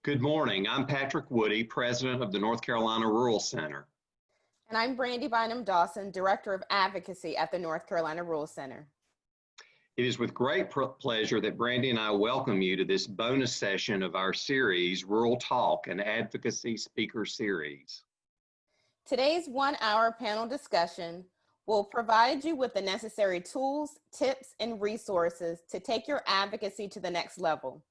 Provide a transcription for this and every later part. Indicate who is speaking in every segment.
Speaker 1: Good morning. I'm Patrick Woody, President of the North Carolina Rural Center.
Speaker 2: And I'm Brandy Bynum Dawson, Director of Advocacy at the North Carolina Rural Center.
Speaker 1: It is with great pleasure that Brandy and I welcome you to this bonus session of our series, Rural Talk, an Advocacy Speaker Series.
Speaker 2: Today's one-hour panel discussion will provide you with the necessary tools, tips, and resources to take your advocacy to the next level.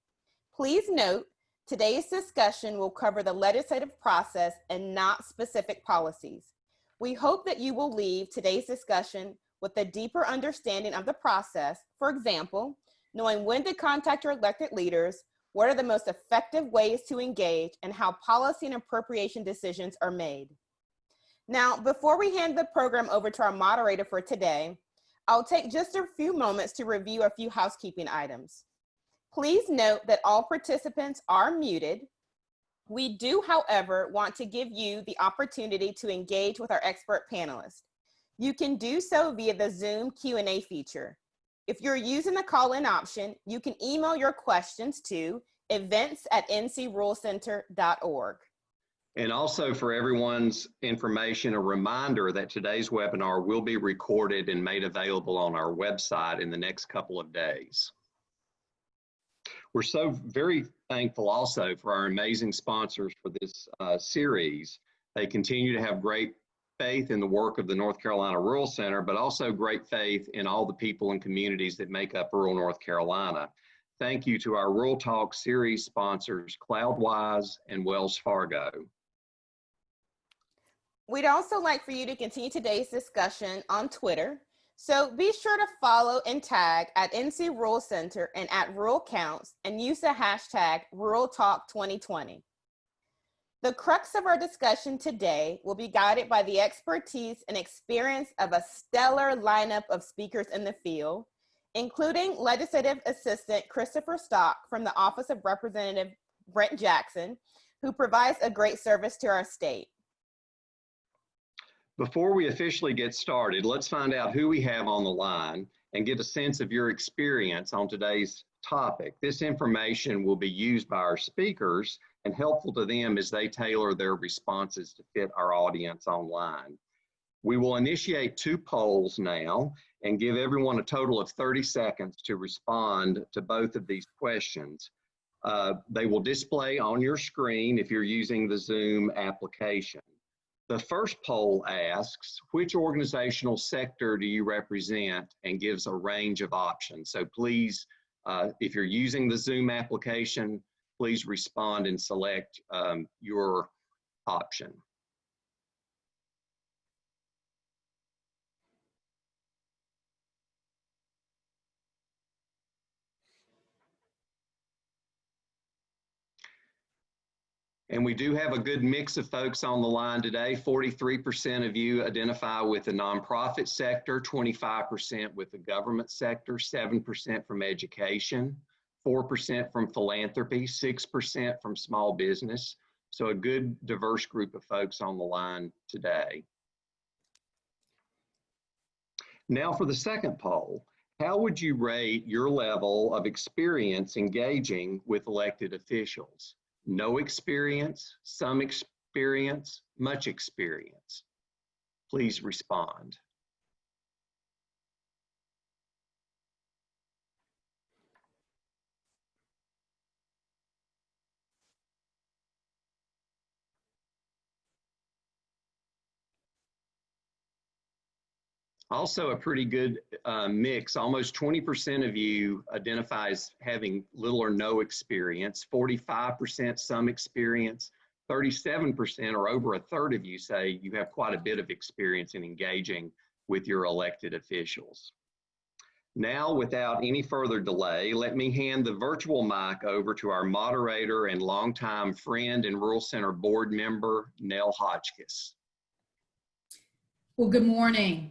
Speaker 2: Please note, today's discussion will cover the legislative process and not specific policies. We hope that you will leave today's discussion with a deeper understanding of the process. For example, knowing when to contact your elected leaders, what are the most effective ways to engage, and how policy and appropriation decisions are made. Now, before we hand the program over to our moderator for today, I'll take just a few moments to review a few housekeeping items. Please note that all participants are muted. We do, however, want to give you the opportunity to engage with our expert panelists. You can do so via the Zoom Q&A feature. If you're using the call-in option, you can email your questions to events@ncruralcenter.org.
Speaker 1: And also for everyone's information, a reminder that today's webinar will be recorded and made available on our website in the next couple of days. We're so very thankful also for our amazing sponsors for this series. They continue to have great faith in the work of the North Carolina Rural Center, but also great faith in all the people and communities that make up rural North Carolina. Thank you to our Rural Talk series sponsors, Cloudwise and Wells Fargo.
Speaker 2: We'd also like for you to continue today's discussion on Twitter. So be sure to follow and tag at NC Rural Center and at Rural Counts and use the hashtag RuralTalk2020. The crux of our discussion today will be guided by the expertise and experience of a stellar lineup of speakers in the field, including Legislative Assistant Christopher Stock from the Office of Representative Brent Jackson, who provides a great service to our state.
Speaker 1: Before we officially get started, let's find out who we have on the line and get a sense of your experience on today's topic. This information will be used by our speakers and helpful to them as they tailor their responses to fit our audience online. We will initiate 2 polls now and give everyone a total of 30 seconds to respond to both of these questions. They will display on your screen if you're using the Zoom application. The first poll asks, which organizational sector do you represent, and gives a range of options. So please, if you're using the Zoom application, please respond and select your option. And we do have a good mix of folks on the line today. 43% of you identify with the nonprofit sector, 25% with the government sector, 7% from education, 4% from philanthropy, 6% from small business. So a good diverse group of folks on the line today. Now for the second poll, how would you rate your level of experience engaging with elected officials? No experience, some experience, much experience. Please respond. Also a pretty good mix. Almost 20% of you identify as having little or no experience, 45% some experience, 37% or over a third of you say you have quite a bit of experience in engaging with your elected officials. Now, without any further delay, let me hand the virtual mic over to our moderator and longtime friend and Rural Center board member, Nell Hotchkiss.
Speaker 3: Well, good morning.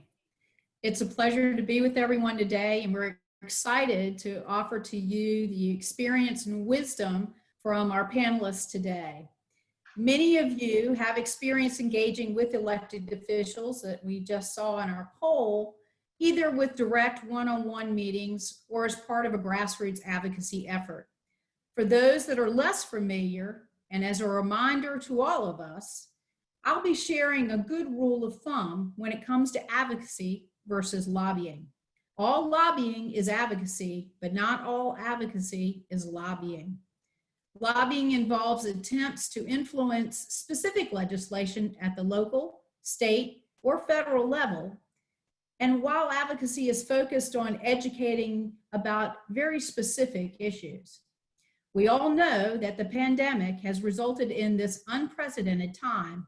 Speaker 3: It's a pleasure to be with everyone today, and we're excited to offer to you the experience and wisdom from our panelists today. Many of you have experience engaging with elected officials that we just saw in our poll, either with direct one-on-one meetings or as part of a grassroots advocacy effort. For those that are less familiar, and as a reminder to all of us, I'll be sharing a good rule of thumb when it comes to advocacy versus lobbying. All lobbying is advocacy, but not all advocacy is lobbying. Lobbying involves attempts to influence specific legislation at the local, state, or federal level. And while advocacy is focused on educating about very specific issues, we all know that the pandemic has resulted in this unprecedented time,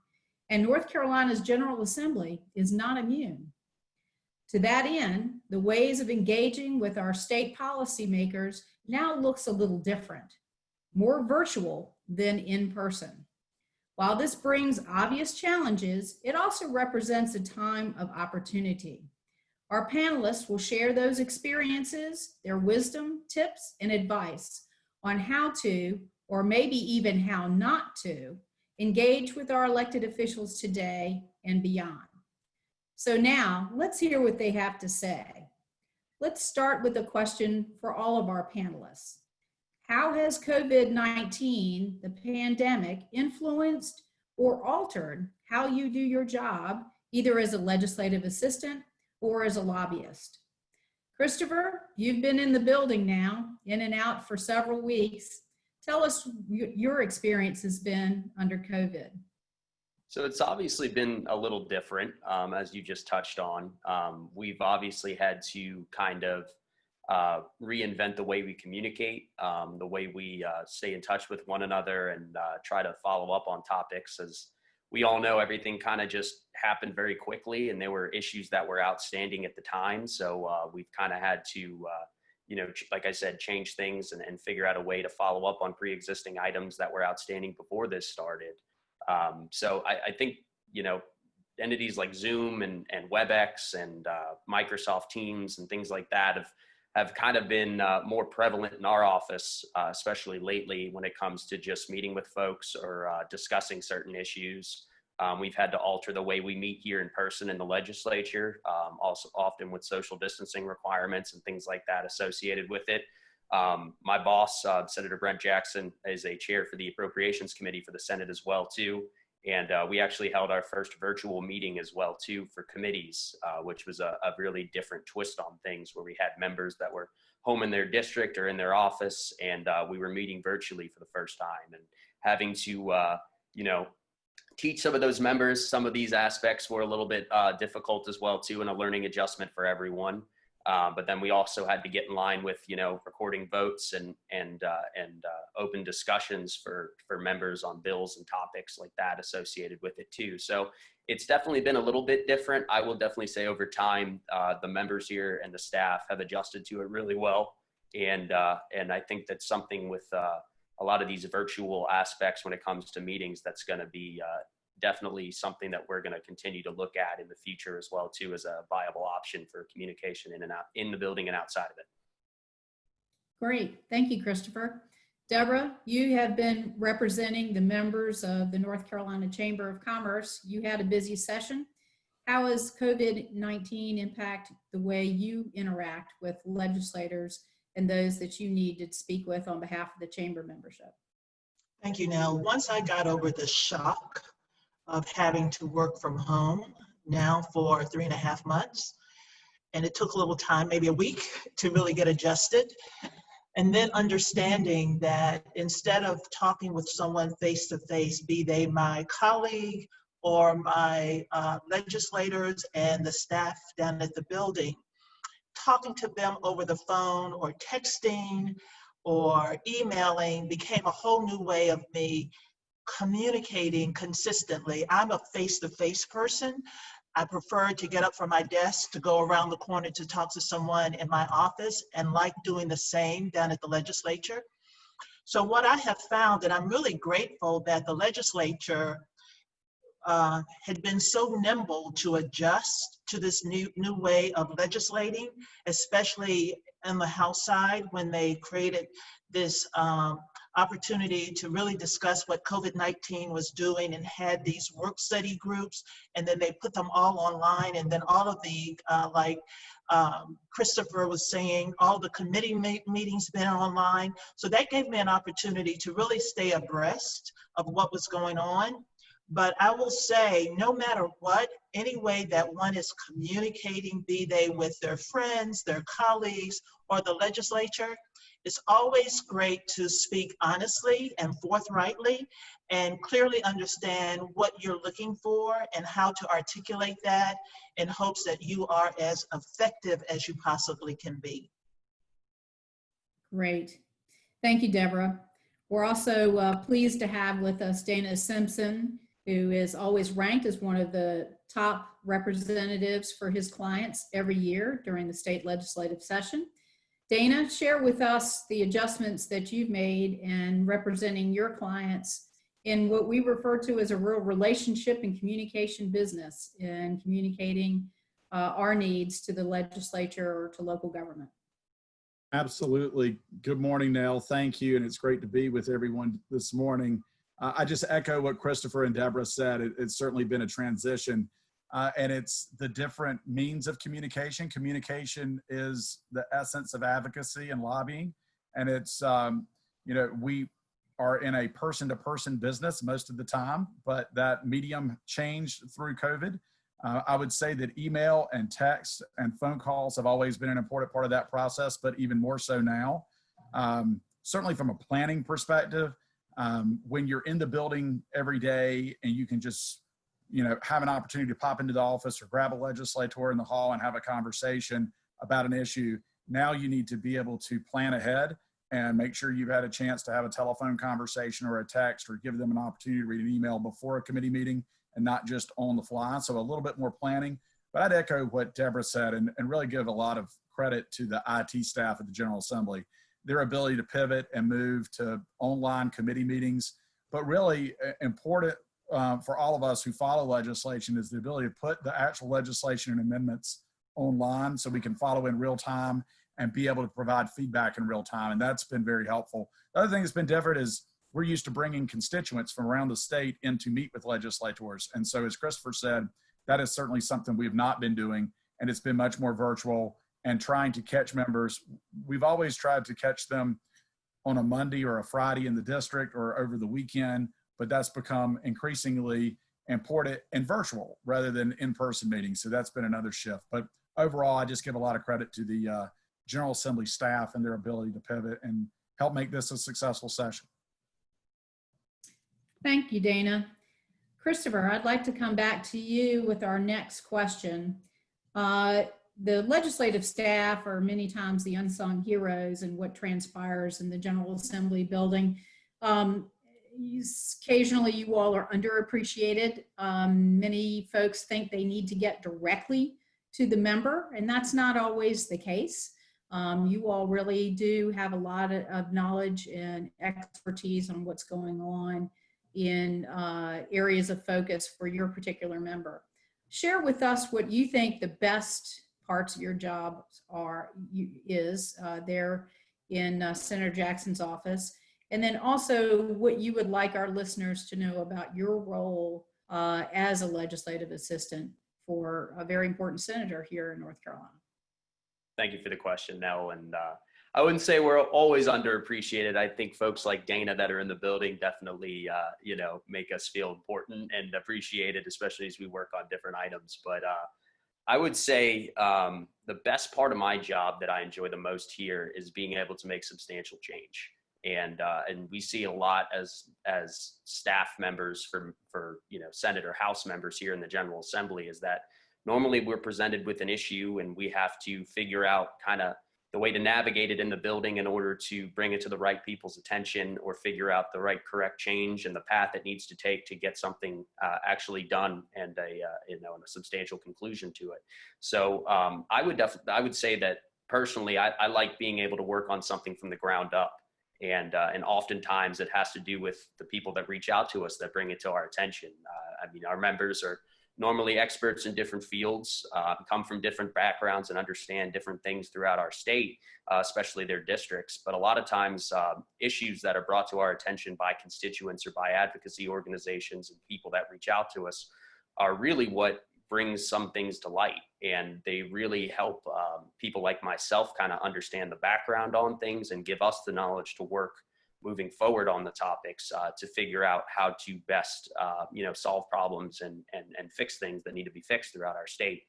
Speaker 3: and North Carolina's General Assembly is not immune. To that end, the ways of engaging with our state policymakers now looks a little different, more virtual than in person. While this brings obvious challenges, it also represents a time of opportunity. Our panelists will share those experiences, their wisdom, tips, and advice on how to, or maybe even how not to, engage with our elected officials today and beyond. So now, let's hear what they have to say. Let's start with a question for all of our panelists. How has COVID-19, the pandemic, influenced or altered how you do your job, either as a legislative assistant or as a lobbyist? Christopher, you've been in the building now, in and out for several weeks. Tell us your experience has been under COVID.
Speaker 4: So it's obviously been a little different, as you just touched on. We've obviously had to kind of reinvent the way we communicate, the way we stay in touch with one another and try to follow up on topics. As we all know, everything kind of just happened very quickly, and there were issues that were outstanding at the time. So we've kind of had to, like I said, change things and figure out a way to follow up on pre-existing items that were outstanding before this started. So I think, entities like Zoom and WebEx and Microsoft Teams and things like that have kind of been more prevalent in our office, especially lately when it comes to just meeting with folks or discussing certain issues. We've had to alter the way we meet here in person in the legislature, also often with social distancing requirements and things like that associated with it. My boss, Senator Brent Jackson, is a chair for the Appropriations Committee for the Senate as well, too. And we actually held our first virtual meeting as well, too, for committees, which was a really different twist on things, where we had members that were home in their district or in their office, and we were meeting virtually for the first time and having to, teach some of those members. Some of these aspects were a little bit difficult as well, too, and a learning adjustment for everyone. But then we also had to get in line with, recording votes and open discussions for members on bills and topics like that associated with it too. So it's definitely been a little bit different. I will definitely say over time, the members here and the staff have adjusted to it really well. And I think that's something with a lot of these virtual aspects when it comes to meetings, that's going to be definitely something that we're going to continue to look at in the future as well too, as a viable option for communication in and out in the building and outside of it.
Speaker 3: Great, thank you, Christopher. Deborah, you have been representing the members of the North Carolina Chamber of Commerce. You had a busy session. How has COVID-19 impact the way you interact with legislators and those that you need to speak with on behalf of the chamber membership?
Speaker 5: Thank you, Nell. Once I got over the shock of having to work from home now for 3.5 months, and it took a little time, maybe a week, to really get adjusted. And then understanding that instead of talking with someone face to face, be they my colleague or my legislators and the staff down at the building, talking to them over the phone or texting or emailing became a whole new way of me communicating consistently. I'm a face-to-face person. I prefer to get up from my desk to go around the corner to talk to someone in my office, and like doing the same down at the legislature. So what I have found, and I'm really grateful that the legislature had been so nimble to adjust to this new way of legislating, especially in the House side when they created this opportunity to really discuss what COVID-19 was doing and had these work study groups, and then they put them all online, and then all of the, Christopher was saying, all the committee meetings been online. So that gave me an opportunity to really stay abreast of what was going on. But I will say, no matter what, any way that one is communicating, be they with their friends, their colleagues, or the legislature, it's always great to speak honestly and forthrightly and clearly understand what you're looking for and how to articulate that in hopes that you are as effective as you possibly can be.
Speaker 3: Great. Thank you, Deborah. We're also pleased to have with us Dana Simpson, who is always ranked as one of the top representatives for his clients every year during the state legislative session. Dana, share with us the adjustments that you've made in representing your clients in what we refer to as a real relationship and communication business, in communicating our needs to the legislature or to local government.
Speaker 6: Absolutely. Good morning, Nell. Thank you. And it's great to be with everyone this morning. I just echo what Christopher and Deborah said. It's certainly been a transition. And it's the different means of communication. Communication is the essence of advocacy and lobbying. And it's, we are in a person-to-person business most of the time, but that medium changed through COVID. I would say that email and text and phone calls have always been an important part of that process, but even more so now. Certainly from a planning perspective, when you're in the building every day and you can just have an opportunity to pop into the office or grab a legislator in the hall and have a conversation about an issue. Now you need to be able to plan ahead and make sure you've had a chance to have a telephone conversation or a text or give them an opportunity to read an email before a committee meeting and not just on the fly. So a little bit more planning. But I'd echo what Deborah said and really give a lot of credit to the IT staff at the General Assembly. Their ability to pivot and move to online committee meetings, but really important for all of us who follow legislation is the ability to put the actual legislation and amendments online so we can follow in real time and be able to provide feedback in real time. And that's been very helpful. The other thing that's been different is we're used to bringing constituents from around the state in to meet with legislators. And so as Christopher said, that is certainly something we have not been doing. And it's been much more virtual and trying to catch members. We've always tried to catch them on a Monday or a Friday in the district or over the weekend, but that's become increasingly important and virtual rather than in-person meetings. So that's been another shift. But overall, I just give a lot of credit to the General Assembly staff and their ability to pivot and help make this a successful session.
Speaker 3: Thank you, Dana. Christopher, I'd like to come back to you with our next question. The legislative staff are many times the unsung heroes in what transpires in the General Assembly building. Occasionally you all are underappreciated. Many folks think they need to get directly to the member, and that's not always the case. You all really do have a lot of knowledge and expertise on what's going on in areas of focus for your particular member. Share with us what you think the best parts of your job is there in Senator Jackson's office. And then also what you would like our listeners to know about your role as a legislative assistant for a very important senator here in North Carolina.
Speaker 4: Thank you for the question, Nell. And I wouldn't say we're always underappreciated. I think folks like Dana that are in the building definitely, make us feel important and appreciated, especially as we work on different items. But I would say the best part of my job that I enjoy the most here is being able to make substantial change. And we see a lot as staff members for Senate or House members here in the General Assembly is that normally we're presented with an issue and we have to figure out kind of the way to navigate it in the building in order to bring it to the right people's attention or figure out the right correct change and the path it needs to take to get something actually done and a substantial conclusion to it. So I would say that personally, I like being able to work on something from the ground up. And oftentimes it has to do with the people that reach out to us that bring it to our attention. Our members are normally experts in different fields, come from different backgrounds and understand different things throughout our state, especially their districts. But a lot of times issues that are brought to our attention by constituents or by advocacy organizations and people that reach out to us are really what brings some things to light. And they really help people like myself kind of understand the background on things and give us the knowledge to work moving forward on the topics to figure out how to best, solve problems and fix things that need to be fixed throughout our state.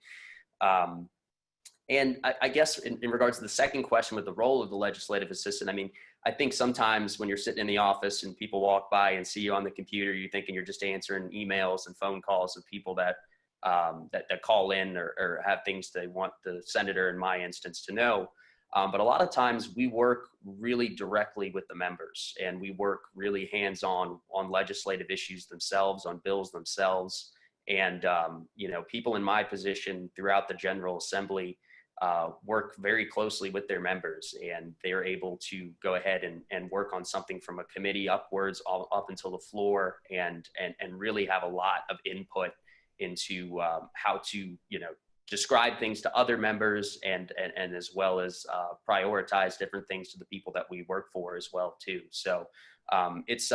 Speaker 4: And I guess in regards to the second question with the role of the legislative assistant, I mean, I think sometimes when you're sitting in the office and people walk by and see you on the computer, you're thinking you're just answering emails and phone calls of people that call in or have things they want the senator, in my instance, to know. But a lot of times we work really directly with the members, and we work really hands-on on legislative issues themselves, on bills themselves. And, people in my position throughout the General Assembly work very closely with their members, and they're able to go ahead and work on something from a committee upwards up until the floor and really have a lot of input into how to, describe things to other members and as well as prioritize different things to the people that we work for as well too. So it's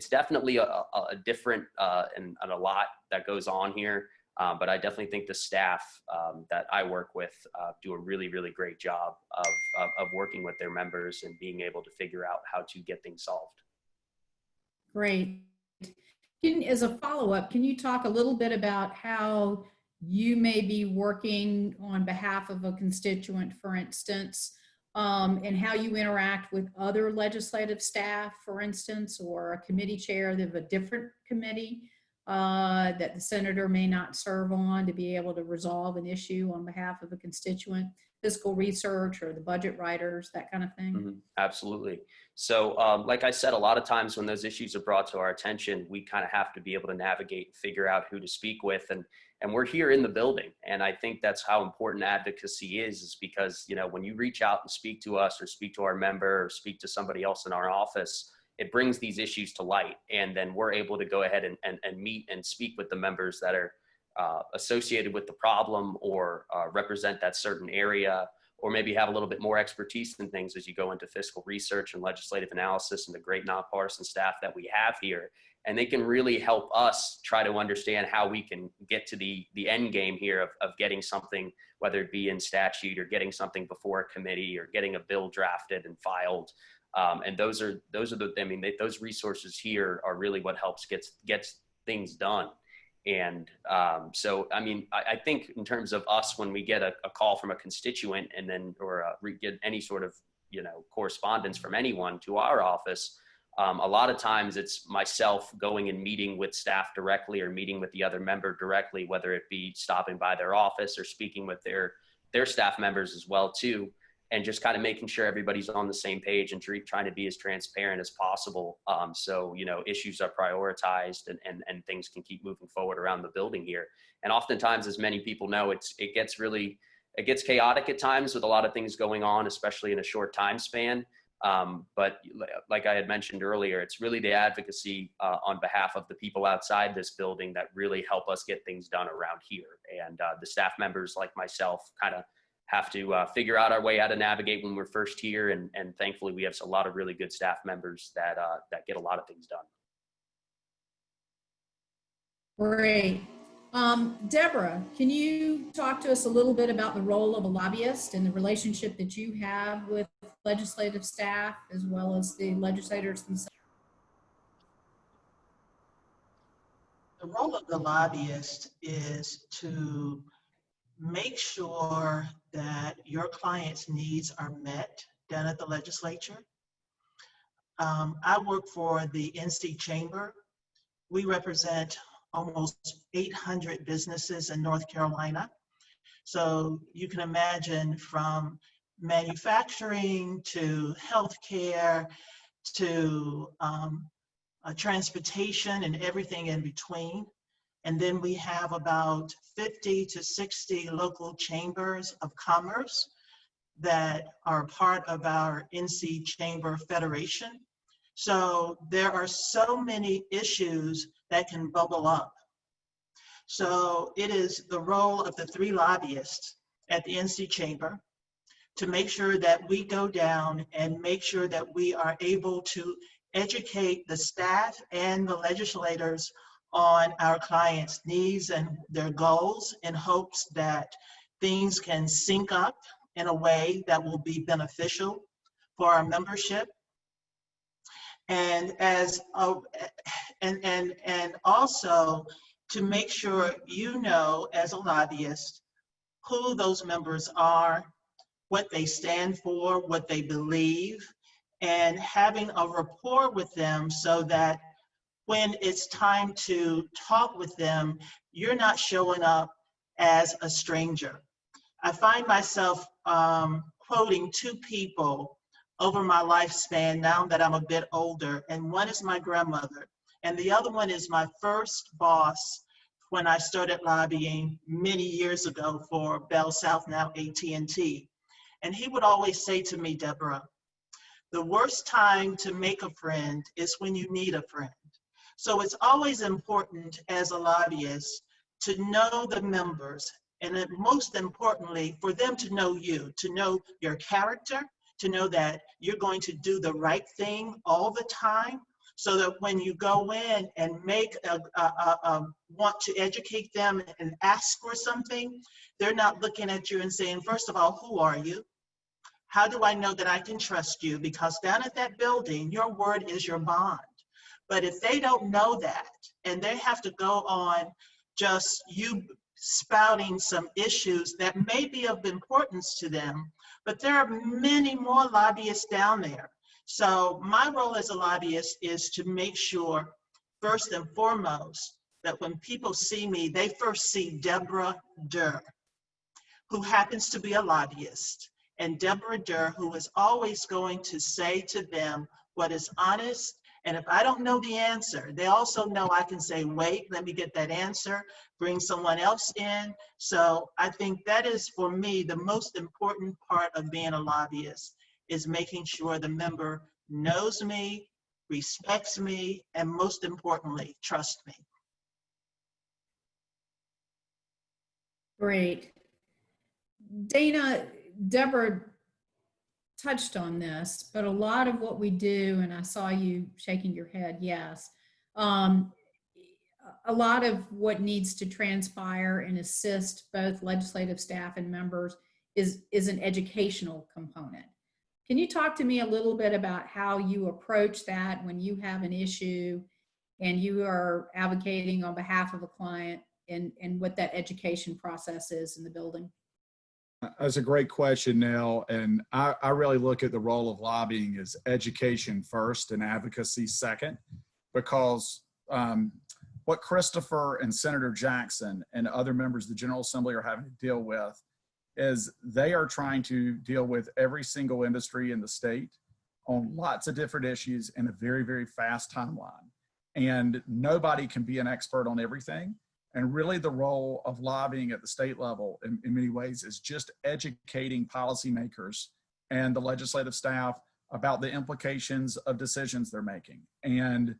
Speaker 4: definitely a different and a lot that goes on here. But I definitely think the staff that I work with do a really, really great job of working with their members and being able to figure out how to get things solved.
Speaker 3: Great. As a follow-up, can you talk a little bit about how you may be working on behalf of a constituent, for instance, and how you interact with other legislative staff, for instance, or a committee chair of a different committee that the senator may not serve on, to be able to resolve an issue on behalf of a constituent, fiscal research or the budget writers, that kind of thing?
Speaker 4: Mm-hmm. Absolutely. So like I said, a lot of times when those issues are brought to our attention, we kind of have to be able to navigate and figure out who to speak with. And we're here in the building. And I think that's how important advocacy is because, when you reach out and speak to us or speak to our member or speak to somebody else in our office, it brings these issues to light. And then we're able to go ahead and meet and speak with the members that are associated with the problem or represent that certain area, or maybe have a little bit more expertise in things as you go into fiscal research and legislative analysis and the great nonpartisan staff that we have here. And they can really help us try to understand how we can get to the end game here of getting something, whether it be in statute or getting something before a committee or getting a bill drafted and filed. And those resources here are really what helps gets things done. And so, I think in terms of us, when we get a call from a constituent and then, or get any sort of, correspondence from anyone to our office, a lot of times it's myself going and meeting with staff directly or meeting with the other member directly, whether it be stopping by their office or speaking with their staff members as well too. And just kind of making sure everybody's on the same page and trying to be as transparent as possible. So, issues are prioritized and things can keep moving forward around the building here. And oftentimes, as many people know, it gets chaotic at times with a lot of things going on, especially in a short time span. But like I had mentioned earlier, it's really the advocacy on behalf of the people outside this building that really help us get things done around here. And the staff members like myself kind of have to figure out our way how to navigate when we're first here. And thankfully we have a lot of really good staff members that get a lot of things done.
Speaker 3: Great. Deborah, can you talk to us a little bit about the role of a lobbyist and the relationship that you have with legislative staff as well as the legislators themselves?
Speaker 5: The role of the lobbyist is to make sure that your client's needs are met down at the legislature. I work for the NC Chamber. We represent almost 800 businesses in North Carolina. So you can imagine from manufacturing to healthcare to transportation and everything in between. And then we have about 50 to 60 local chambers of commerce that are part of our NC Chamber Federation. So there are so many issues that can bubble up. So it is the role of the 3 lobbyists at the NC Chamber to make sure that we go down and make sure that we are able to educate the staff and the legislators on our clients' needs and their goals in hopes that things can sync up in a way that will be beneficial for our membership. And as and also to make sure you know as a lobbyist who those members are, what they stand for, what they believe, and having a rapport with them so that when it's time to talk with them, you're not showing up as a stranger. I find myself quoting 2 people over my lifespan now that I'm a bit older, and one is my grandmother, and the other one is my first boss when I started lobbying many years ago for Bell South, now AT&T. And he would always say to me, Deborah, the worst time to make a friend is when you need a friend. So it's always important as a lobbyist to know the members, and most importantly, for them to know you, to know your character, to know that you're going to do the right thing all the time, so that when you go in and want to educate them and ask for something, they're not looking at you and saying, first of all, who are you? How do I know that I can trust you? Because down at that building, your word is your bond. But if they don't know that, and they have to go on just you spouting some issues that may be of importance to them, but there are many more lobbyists down there. So my role as a lobbyist is to make sure, first and foremost, that when people see me, they first see Deborah Durr, who happens to be a lobbyist, and Deborah Durr, who is always going to say to them what is honest. And if I don't know the answer, they also know I can say, wait, let me get that answer, bring someone else in. So I think that is, for me, the most important part of being a lobbyist, is making sure the member knows me, respects me, and most importantly, trusts me.
Speaker 3: Great. Dana, Deborah touched on this, but a lot of what we do, and I saw you shaking your head, yes, a lot of what needs to transpire and assist both legislative staff and members is an educational component. Can you talk to me a little bit about how you approach that when you have an issue and you are advocating on behalf of a client, and what that education process is in the building?
Speaker 6: That's a great question, Nell. And I really look at the role of lobbying as education first and advocacy second, because what Christopher and Senator Jackson and other members of the General Assembly are having to deal with is they are trying to deal with every single industry in the state on lots of different issues in a very, very fast timeline. And nobody can be an expert on everything. And really the role of lobbying at the state level in many ways is just educating policymakers and the legislative staff about the implications of decisions they're making. And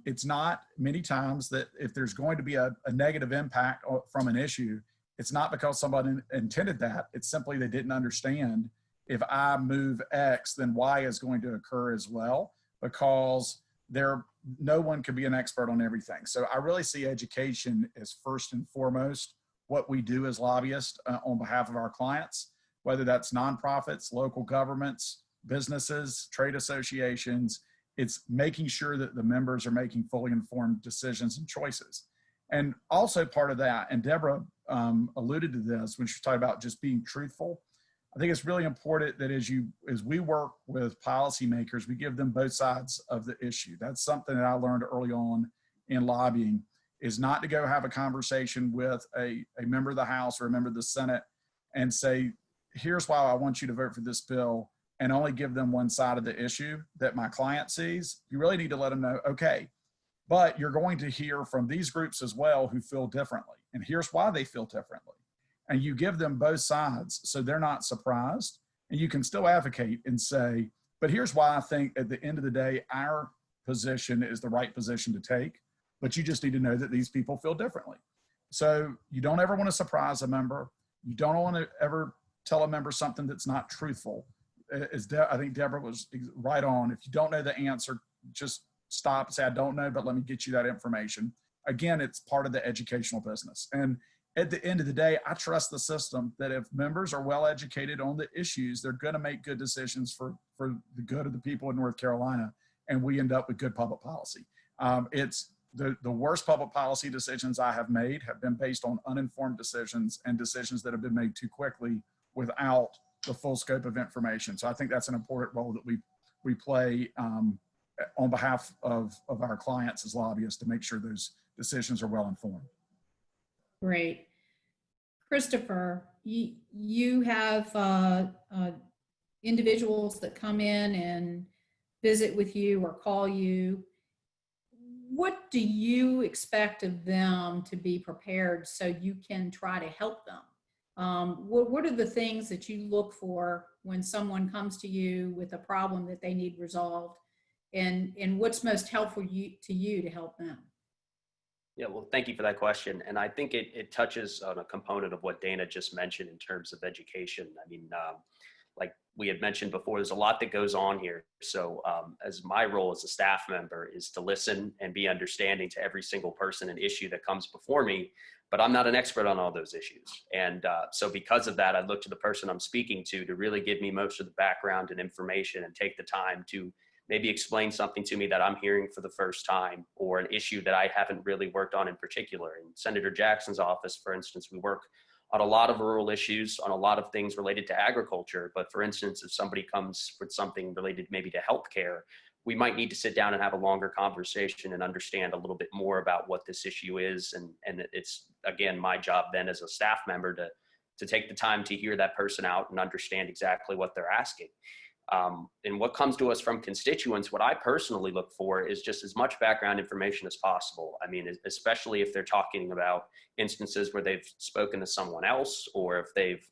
Speaker 6: it's not many times that if there's going to be a negative impact from an issue, it's not because somebody intended that. It's simply they didn't understand if I move X, then Y is going to occur as well, because no one can be an expert on everything. So I really see education as first and foremost what we do as lobbyists on behalf of our clients, whether that's nonprofits, local governments, businesses, trade associations. It's making sure that the members are making fully informed decisions and choices. And also part of that, and Deborah alluded to this when she was talking about just being truthful. I think it's really important that as we work with policymakers, we give them both sides of the issue. That's something that I learned early on in lobbying, is not to go have a conversation with a member of the House or a member of the Senate and say, here's why I want you to vote for this bill, and only give them one side of the issue that my client sees. You really need to let them know, okay, but you're going to hear from these groups as well who feel differently, and here's why they feel differently. And you give them both sides so they're not surprised, and you can still advocate and say, but here's why I think at the end of the day, our position is the right position to take, but you just need to know that these people feel differently. So you don't ever want to surprise a member. You don't want to ever tell a member something that's not truthful. I think Deborah was right on. If you don't know the answer, just stop and say, I don't know, but let me get you that information. Again, it's part of the educational business. And at the end of the day, I trust the system that if members are well educated on the issues, they're going to make good decisions for the good of the people in North Carolina, and we end up with good public policy. It's the worst public policy decisions I have made have been based on uninformed decisions and decisions that have been made too quickly without the full scope of information. So I think that's an important role that we play on behalf of our clients as lobbyists to make sure those decisions are well informed.
Speaker 3: Great. Christopher, you have individuals that come in and visit with you or call you. What do you expect of them to be prepared so you can try to help them? What are the things that you look for when someone comes to you with a problem that they need resolved, and what's most helpful to you to help them?
Speaker 4: Yeah, well, thank you for that question. And I think it touches on a component of what Dana just mentioned in terms of education. I mean, like we had mentioned before, there's a lot that goes on here. So as my role as a staff member is to listen and be understanding to every single person and issue that comes before me, but I'm not an expert on all those issues. And so because of that, I look to the person I'm speaking to really give me most of the background and information and take the time to maybe explain something to me that I'm hearing for the first time, or an issue that I haven't really worked on in particular. In Senator Jackson's office, for instance, we work on a lot of rural issues, on a lot of things related to agriculture. But for instance, if somebody comes with something related maybe to healthcare, we might need to sit down and have a longer conversation and understand a little bit more about what this issue is. And it's, again, my job then as a staff member to take the time to hear that person out and understand exactly what they're asking. And what comes to us from constituents, what I personally look for is just as much background information as possible. I mean, especially if they're talking about instances where they've spoken to someone else, or if they've,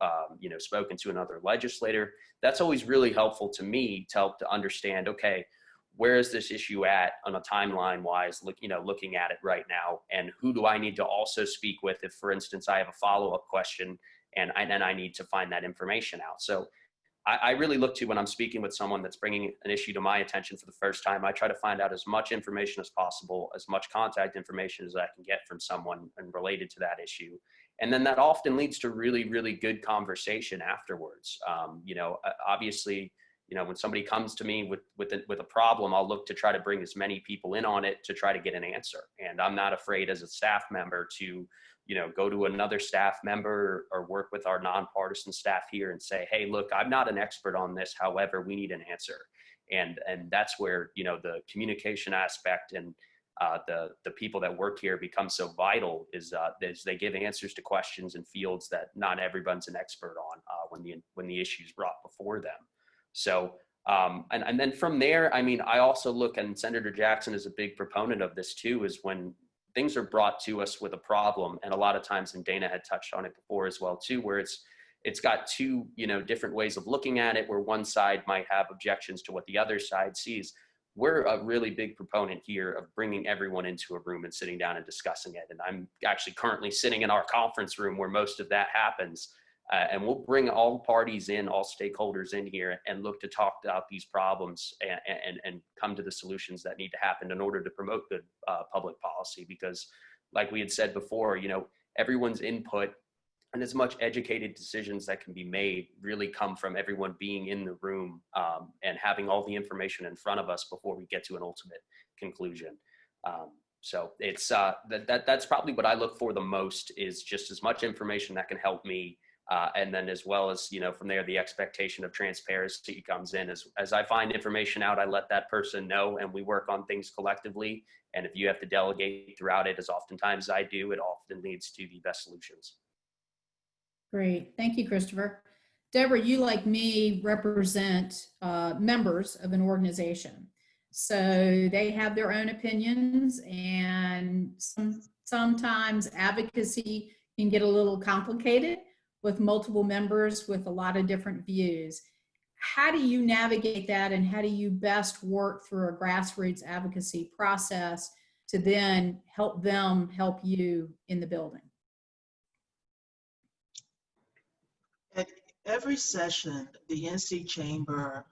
Speaker 4: spoken to another legislator. That's always really helpful to me to help to understand, okay, where is this issue at on a timeline wise, looking at it right now, and who do I need to also speak with if, for instance, I have a follow-up question and I need to find that information out. So I really look to, when I'm speaking with someone that's bringing an issue to my attention for the first time, I try to find out as much information as possible, as much contact information as I can get from someone and related to that issue. And then that often leads to really, really good conversation afterwards. Obviously, when somebody comes to me with a problem, I'll look to try to bring as many people in on it to try to get an answer. And I'm not afraid as a staff member to go to another staff member or work with our nonpartisan staff here and say, hey, look, I'm not an expert on this. However, we need an answer. And that's where, the communication aspect and the people that work here become so vital is they give answers to questions in fields that not everyone's an expert on when the issue is brought before them. So, and then from there, I mean, I also look, and Senator Jackson is a big proponent of this too, is when things are brought to us with a problem, and a lot of times, and Dana had touched on it before as well too, where it's got two, different ways of looking at it, where one side might have objections to what the other side sees. We're a really big proponent here of bringing everyone into a room and sitting down and discussing it. And I'm actually currently sitting in our conference room where most of that happens. And we'll bring all parties in, all stakeholders in here, and look to talk about these problems and come to the solutions that need to happen in order to promote good public policy. Because like we had said before, everyone's input and as much educated decisions that can be made really come from everyone being in the room and having all the information in front of us before we get to an ultimate conclusion. So it's that's probably what I look for the most, is just as much information that can help me. And then as well as, from there, the expectation of transparency comes in. As I find information out, I let that person know, and we work on things collectively. And if you have to delegate throughout it, as oftentimes I do, it often leads to the best solutions.
Speaker 3: Great. Thank you, Christopher. Deborah, you, like me, represent members of an organization. So they have their own opinions, and sometimes advocacy can get a little complicated with multiple members with a lot of different views. How do you navigate that, and how do you best work through a grassroots advocacy process to then help them help you in the building?
Speaker 5: Every session, the NC Chamber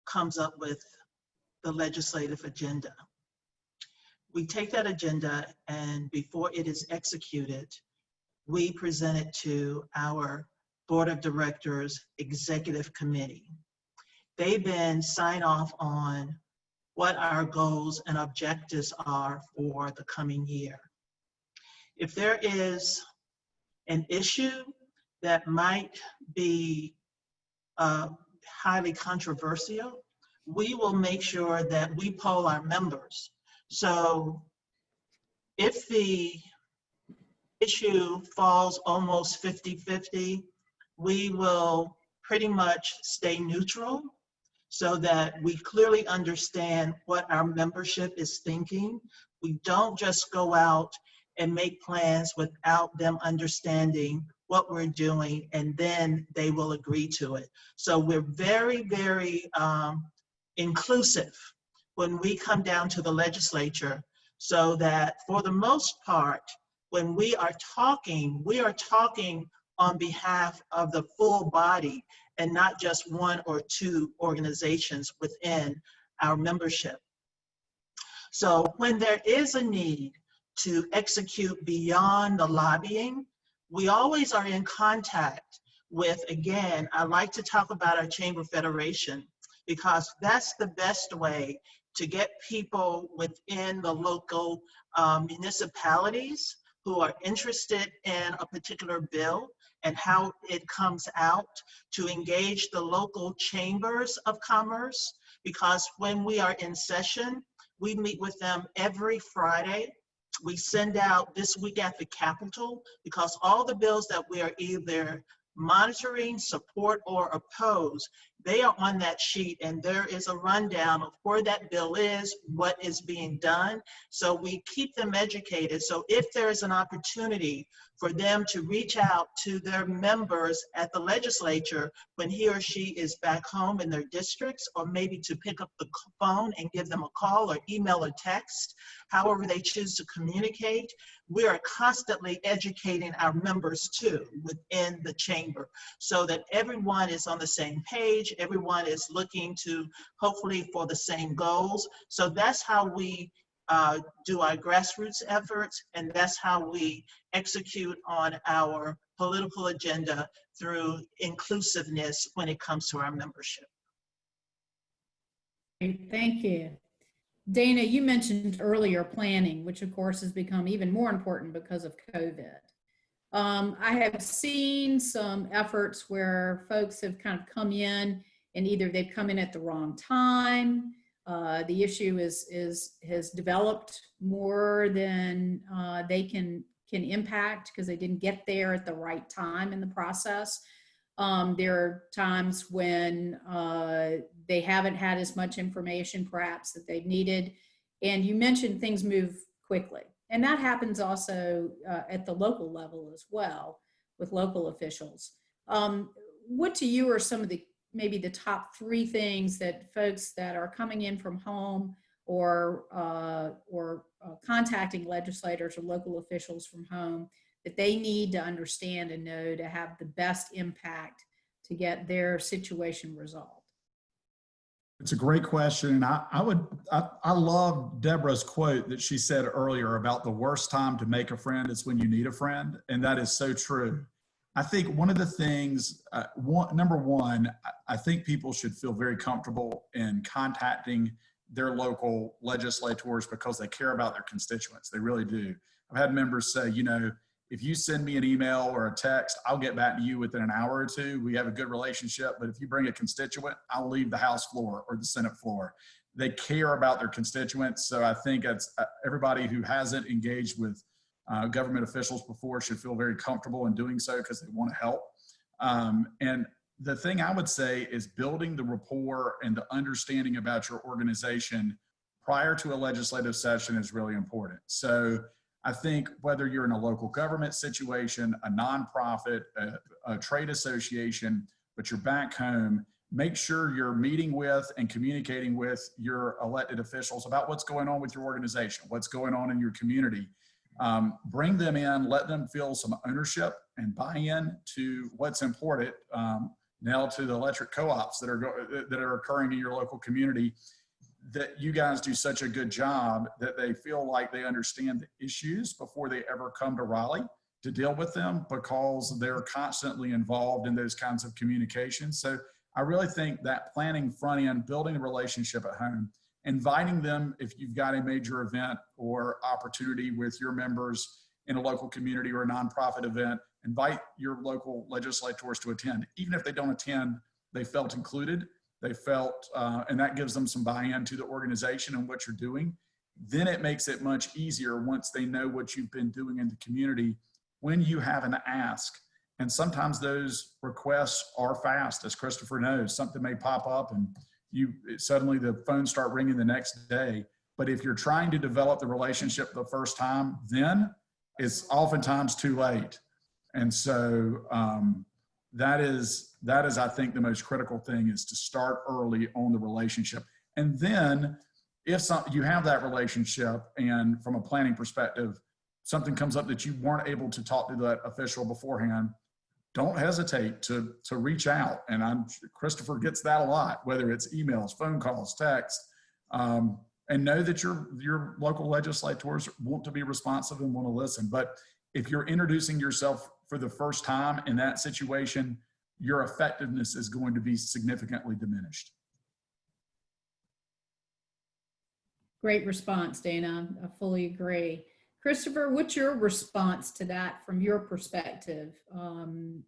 Speaker 5: comes up with the legislative agenda. We take that agenda, and before it is executed, we present it to our Board of Directors Executive Committee. They then sign off on what our goals and objectives are for the coming year. If there is an issue that might be highly controversial, we will make sure that we poll our members. So if the issue falls almost 50-50, we will pretty much stay neutral so that we clearly understand what our membership is thinking. We don't just go out and make plans without them understanding what we're doing, and then they will agree to it. So we're very, very inclusive when we come down to the legislature, so that for the most part, when we are talking on behalf of the full body and not just one or two organizations within our membership. So when there is a need to execute beyond the lobbying, we always are in contact with, again, I like to talk about our Chamber Federation, because that's the best way to get people within the local municipalities who are interested in a particular bill and how it comes out, to engage the local chambers of commerce, because when we are in session, we meet with them every Friday. We send out This Week at the Capitol, because all the bills that we are either monitoring, support, or oppose, they are on that sheet, and there is a rundown of where that bill is, what is being done. So we keep them educated. So if there is an opportunity for them to reach out to their members at the legislature when he or she is back home in their districts, or maybe to pick up the phone and give them a call or email or text, however they choose to communicate, we are constantly educating our members too within the chamber, so that everyone is on the same page, everyone is looking to hopefully for the same goals. So that's how we do our grassroots efforts, and that's how we execute on our political agenda through inclusiveness when it comes to our membership.
Speaker 3: Great, thank you. Dana, you mentioned earlier planning, which of course has become even more important because of COVID. I have seen some efforts where folks have kind of come in and either they've come in at the wrong time, the issue has developed more than they can impact because they didn't get there at the right time in the process. There are times when they haven't had as much information perhaps that they've needed. And you mentioned things move quickly. And that happens also at the local level as well with local officials. What to you are some of the, maybe the top 3 things that folks that are coming in from home or contacting legislators or local officials from home that they need to understand and know to have the best impact to get their situation resolved?
Speaker 6: It's a great question. And I love Deborah's quote that she said earlier about the worst time to make a friend is when you need a friend. And that is so true. I think one of the things, number one, I think people should feel very comfortable in contacting their local legislators because they care about their constituents. They really do. I've had members say, you know, if you send me an email or a text, I'll get back to you within an hour or two. We have a good relationship, but if you bring a constituent, I'll leave the House floor or the Senate floor. They care about their constituents. So I think it's everybody who hasn't engaged with government officials before should feel very comfortable in doing so because they want to help. And the thing I would say is building the rapport and the understanding about your organization prior to a legislative session is really important. So I think whether you're in a local government situation, a nonprofit, a trade association, but you're back home, make sure you're meeting with and communicating with your elected officials about what's going on with your organization, what's going on in your community. Bring them in, let them feel some ownership and buy-in to what's important. Now to the electric co-ops that are occurring in your local community, that you guys do such a good job that they feel like they understand the issues before they ever come to Raleigh to deal with them, because they're constantly involved in those kinds of communications. So I really think that planning front end, building a relationship at home, inviting them if you've got a major event or opportunity with your members in a local community or a nonprofit event, invite your local legislators to attend. Even if they don't attend, they felt included. They felt, and that gives them some buy-in to the organization and what you're doing. Then it makes it much easier once they know what you've been doing in the community when you have an ask. And sometimes those requests are fast, as Christopher knows. Something may pop up and suddenly the phone start ringing the next day. But if you're trying to develop the relationship the first time, then it's oftentimes too late. And so that is, I think, the most critical thing, is to start early on the relationship. And then if you have that relationship and from a planning perspective, something comes up that you weren't able to talk to that official beforehand, don't hesitate to reach out. And Christopher gets that a lot, whether it's emails, phone calls, text, and know that your local legislators want to be responsive and want to listen. But if you're introducing yourself for the first time in that situation, your effectiveness is going to be significantly diminished.
Speaker 3: Great response, Dana. I fully agree. Christopher, what's your response to that from your perspective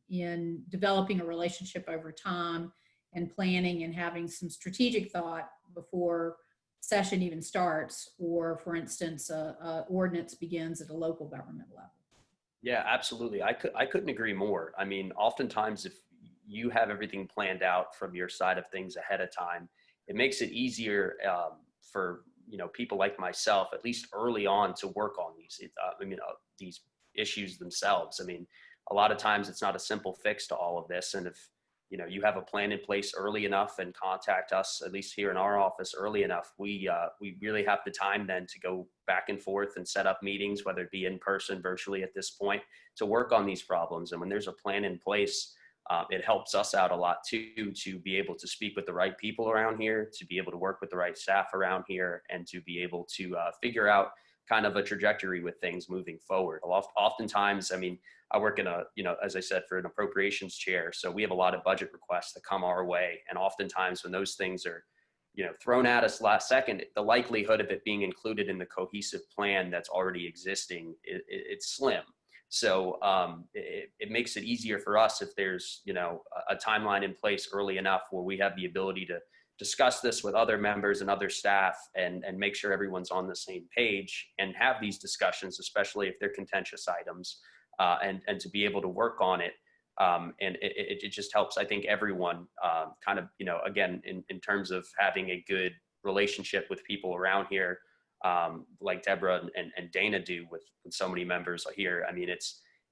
Speaker 3: in developing a relationship over time and planning and having some strategic thought before session even starts, or for instance, a ordinance begins at a local government level?
Speaker 4: Yeah, absolutely. I couldn't agree more. I mean, oftentimes if you have everything planned out from your side of things ahead of time, it makes it easier for people like myself, at least early on, to work on these. These issues themselves. I mean, a lot of times it's not a simple fix to all of this, and if you have a plan in place early enough and contact us, at least here in our office, early enough, we really have the time then to go back and forth and set up meetings, whether it be in person, virtually at this point, to work on these problems. And when there's a plan in place, it helps us out a lot too, to be able to speak with the right people around here, to be able to work with the right staff around here, and to be able to figure out kind of a trajectory with things moving forward. Oftentimes, I mean, I work in as I said, for an appropriations chair. So we have a lot of budget requests that come our way. And oftentimes when those things are, thrown at us last second, the likelihood of it being included in the cohesive plan that's already existing, it's slim. So it makes it easier for us if there's, a timeline in place early enough where we have the ability to discuss this with other members and other staff and make sure everyone's on the same page and have these discussions, especially if they're contentious items, and to be able to work on it. And it just helps, I think, everyone kind of, again, in terms of having a good relationship with people around here, like Deborah and Dana do with so many members here. I mean,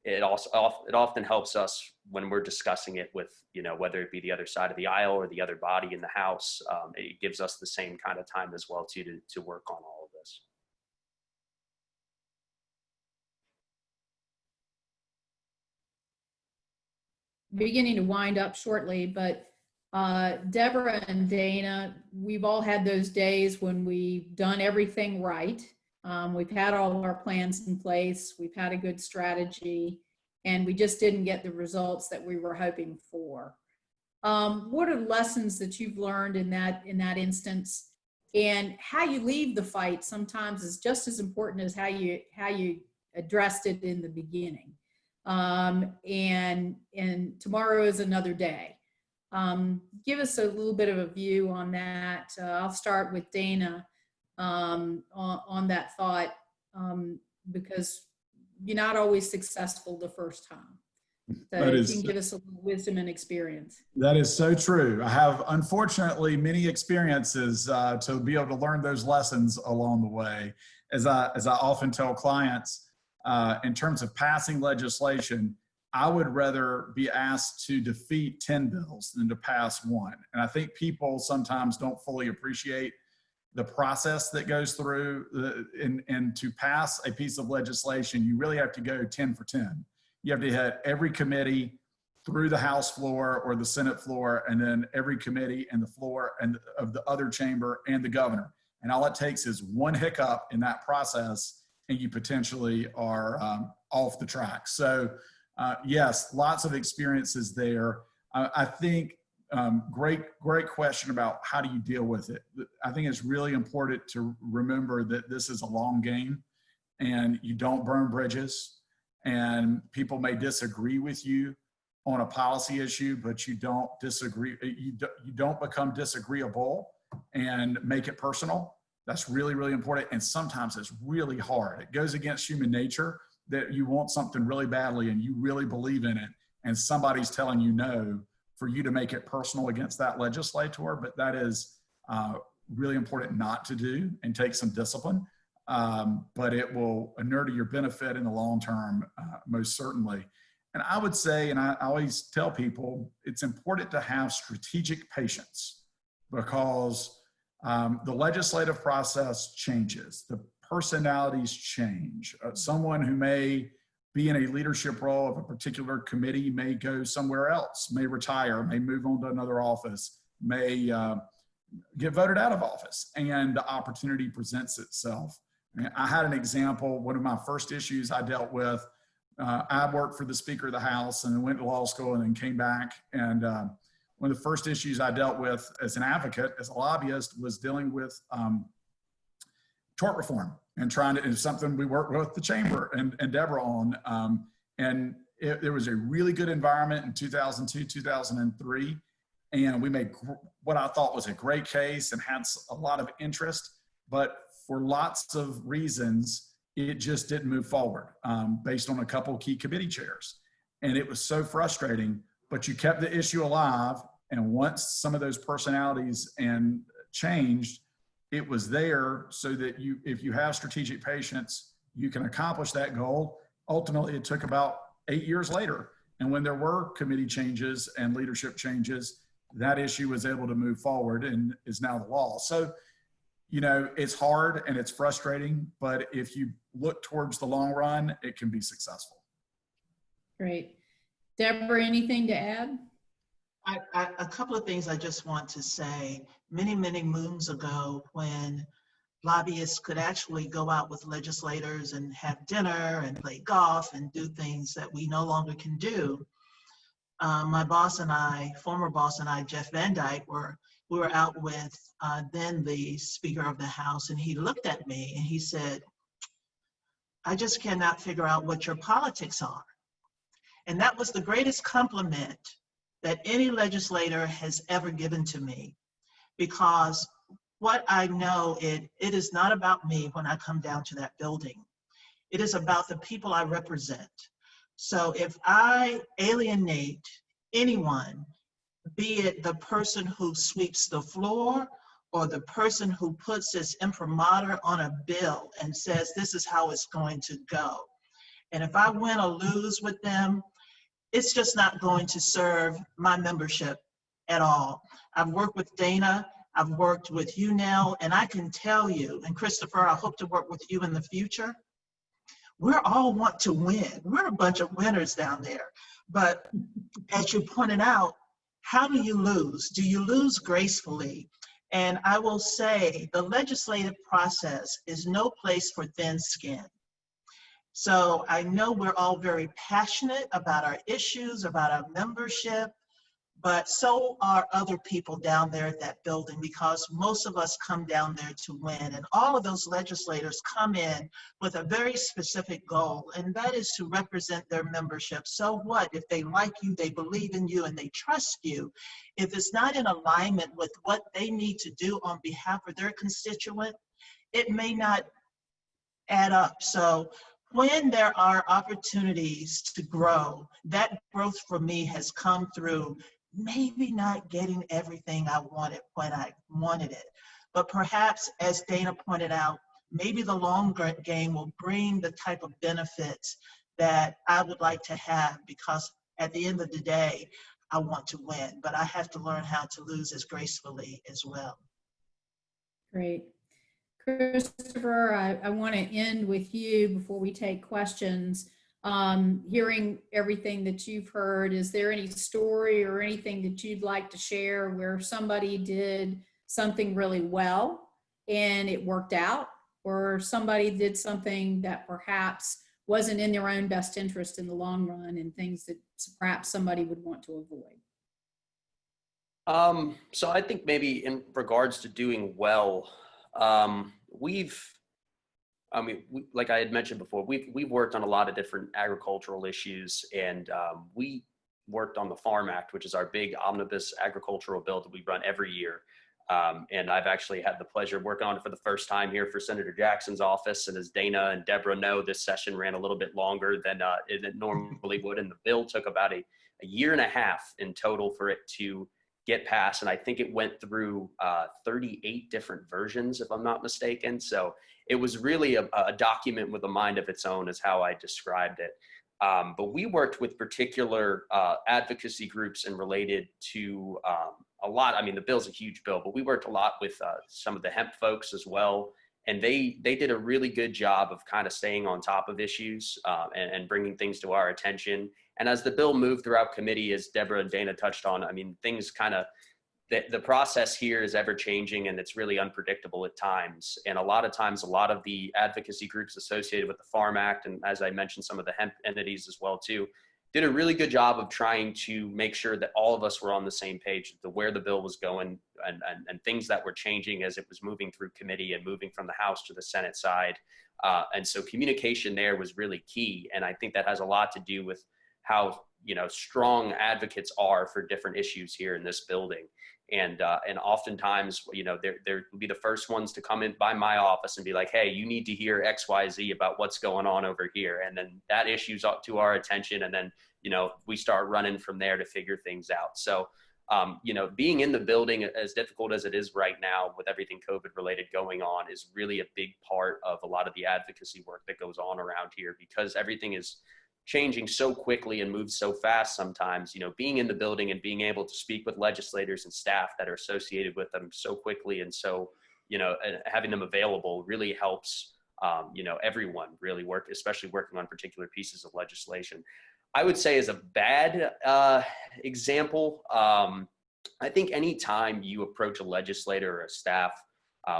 Speaker 4: it often helps us when we're discussing it with, whether it be the other side of the aisle or the other body in the House. It gives us the same kind of time as well to work on all of this.
Speaker 3: Beginning to wind up shortly, but Deborah and Dana, we've all had those days when we've done everything right. We've had all of our plans in place. We've had a good strategy, and we just didn't get the results that we were hoping for. What are lessons that you've learned in that instance? And how you leave the fight sometimes is just as important as how you addressed it in the beginning. And tomorrow is another day. Give us a little bit of a view on that. I'll start with Dana on that thought, because you're not always successful the first time. So if you can give us a little wisdom and experience.
Speaker 6: That is so true. I have, unfortunately, many experiences to be able to learn those lessons along the way. As I often tell clients, in terms of passing legislation, I would rather be asked to defeat 10 bills than to pass one. And I think people sometimes don't fully appreciate the process that goes through, and to pass a piece of legislation, you really have to go 10 for 10. You have to hit every committee through the House floor or the Senate floor, and then every committee and the floor and of the other chamber and the governor. And all it takes is one hiccup in that process, and you potentially are off the track. So yes, lots of experiences there. I think great question about how do you deal with it. I think it's really important to remember that this is a long game, and you don't burn bridges, and people may disagree with you on a policy issue, but you don't disagree. You don't become disagreeable and make it personal. That's really, really important. And sometimes it's really hard. It goes against human nature that you want something really badly and you really believe in it, and somebody's telling you no, for you to make it personal against that legislator. But that is really important not to do, and take some discipline. But it will inure to your benefit in the long term, most certainly. And I would say, and I always tell people, it's important to have strategic patience, because the legislative process changes. The personalities change. Someone who may be in a leadership role of a particular committee may go somewhere else, may retire, may move on to another office, may get voted out of office, and the opportunity presents itself. I had an example. One of my first issues I dealt with, I worked for the Speaker of the House and then went to law school and then came back. And one of the first issues I dealt with as an advocate, as a lobbyist, was dealing with tort reform, and trying to, it's something we worked with the chamber and Deborah on. There was a really good environment in 2002, 2003. And we made what I thought was a great case and had a lot of interest, but for lots of reasons, it just didn't move forward based on a couple of key committee chairs. And it was so frustrating, but you kept the issue alive. And once some of those personalities and changed, it was there so that if you have strategic patience, you can accomplish that goal. Ultimately, it took about 8 years later. And when there were committee changes and leadership changes, that issue was able to move forward and is now the law. So, you know, it's hard and it's frustrating, but if you look towards the long run, it can be successful.
Speaker 3: Great. Deborah, anything to add?
Speaker 5: A couple of things I just want to say. Many, many moons ago, when lobbyists could actually go out with legislators and have dinner and play golf and do things that we no longer can do, my boss and I, former boss and I, Jeff Van Dyke, we were out with then the Speaker of the House, and he looked at me and he said, "I just cannot figure out what your politics are." And that was the greatest compliment that any legislator has ever given to me, because what I know, it is not about me when I come down to that building. It is about the people I represent. So if I alienate anyone, be it the person who sweeps the floor or the person who puts his imprimatur on a bill and says this is how it's going to go, and if I win or lose with them, it's just not going to serve my membership at all. I've worked with Dana, I've worked with you now, and I can tell you, and Christopher, I hope to work with you in the future, we're all want to win. We're a bunch of winners down there. But as you pointed out, how do you lose? Do you lose gracefully? And I will say the legislative process is no place for thin skin. So I know we're all very passionate about our issues, about our membership, but so are other people down there at that building, because most of us come down there to win. And all of those legislators come in with a very specific goal, and that is to represent their membership. So what? If they like you, they believe in you, and they trust you, if it's not in alignment with what they need to do on behalf of their constituent, it may not add up. So when there are opportunities to grow, that growth for me has come through maybe not getting everything I wanted when I wanted it. But perhaps, as Dana pointed out, maybe the longer game will bring the type of benefits that I would like to have, because at the end of the day, I want to win, but I have to learn how to lose as gracefully as well.
Speaker 3: Great. Christopher, I want to end with you before we take questions. Hearing everything that you've heard, is there any story or anything that you'd like to share where somebody did something really well and it worked out, or somebody did something that perhaps wasn't in their own best interest in the long run and things that perhaps somebody would want to avoid?
Speaker 4: So I think maybe in regards to doing well, like I had mentioned before, we've worked on a lot of different agricultural issues, and we worked on the Farm Act, which is our big omnibus agricultural bill that we run every year. And I've actually had the pleasure of working on it for the first time here for Senator Jackson's office. And as Dana and Deborah know, this session ran a little bit longer than it normally would. And the bill took about a year and a half in total for it to get passed. And I think it went through 38 different versions, if I'm not mistaken. So it was really a document with a mind of its own, is how I described it. But we worked with particular advocacy groups and related to a lot. I mean, the bill's a huge bill, but we worked a lot with some of the hemp folks as well. And they did a really good job of kind of staying on top of issues and bringing things to our attention. And as the bill moved throughout committee, as Deborah and Dana touched on, I mean, things kind of, the process here is ever changing, and it's really unpredictable at times. And a lot of times, a lot of the advocacy groups associated with the Farm Act, and as I mentioned, some of the hemp entities as well too, did a really good job of trying to make sure that all of us were on the same page to where the bill was going and things that were changing as it was moving through committee and moving from the House to the Senate side. And so communication there was really key. And I think that has a lot to do with how, strong advocates are for different issues here in this building. And oftentimes, they'll be the first ones to come in by my office and be like, hey, you need to hear X, Y, Z about what's going on over here. And then that issue's up to our attention. And then, we start running from there to figure things out. So, being in the building, as difficult as it is right now with everything COVID related going on, is really a big part of a lot of the advocacy work that goes on around here, because everything is changing so quickly and moves so fast sometimes. Being in the building and being able to speak with legislators and staff that are associated with them so quickly, and so, and having them available really helps, everyone really work, especially working on particular pieces of legislation. I would say, as a bad example, I think anytime you approach a legislator or a staff